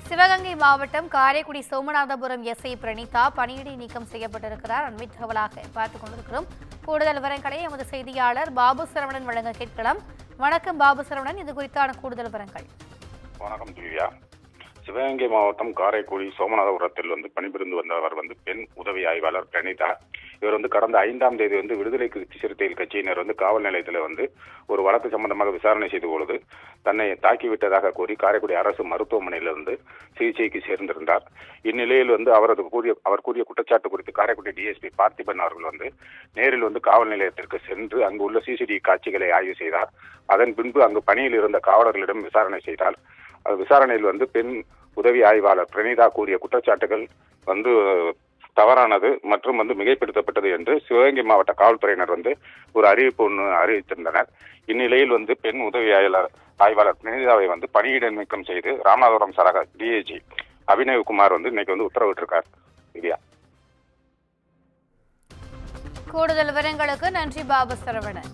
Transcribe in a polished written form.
சிவகங்கை மாவட்டம் காரைக்குடி சோமநாதபுரம் எஸ்ஐ பிரணிதா பணியிடை நீக்கம் செய்யப்பட்டிருக்கிறார். அண்மை தகவலாக பார்த்துக் கொண்டிருக்கிறோம். கூடுதல் விவரங்களை எமது செய்தியாளர் பாபு சரவணன் வழங்க கேட்கலாம். வணக்கம் பாபு சரவணன், இது குறித்தான கூடுதல் விவரங்கள். வணக்கம் திவ்யா. சிவகங்கை மாவட்டம் காரைக்குடி சோமநாதபுரத்தில் பணிபுரிந்து வந்தவர் பெண் உதவி ஆய்வாளர் பிரணிதா. இவர் கடந்த 5ஆம் தேதி விடுதலை சிறுத்தைகள் கட்சியினர் காவல் நிலையத்தில் ஒரு வழக்கு சம்பந்தமாக விசாரணை செய்த பொழுது தன்னை தாக்கிவிட்டதாக கூறி காரைக்குடி அரசு மருத்துவமனையிலிருந்து சிகிச்சைக்கு சேர்ந்திருந்தார். இந்நிலையில் அவர் கூறிய குற்றச்சாட்டு குறித்து காரைக்குடி டிஎஸ்பி பார்த்திபன் அவர்கள் நேரில் காவல் நிலையத்திற்கு சென்று அங்கு உள்ள சிசிடிவி காட்சிகளை ஆய்வு செய்தார். அதன் பின்பு அங்கு பணியில் இருந்த காவலர்களிடம் விசாரணை செய்தார். விசாரணையில் பெண் உதவி ஆய்வாளர் பிரணிதா கூறிய குற்றச்சாட்டுகள் தவறானது மற்றும் மிகைப்படுத்தப்பட்டது என்று சிவகங்கை மாவட்ட காவல்துறையினர் ஒரு அறிவிப்பு அறிவித்திருந்தனர். இந்நிலையில் பெண் உதவி ஆய்வாளர் பிரணிதாவை பணியிட நீக்கம் செய்து ராமநாதபுரம் சரக டிஐஜி அபினவ்குமார் இன்னைக்கு உத்தரவிட்டிருக்கார். திவ்யா, கூடுதல் விவரங்களுக்கு நன்றி பாபு சரவணன்.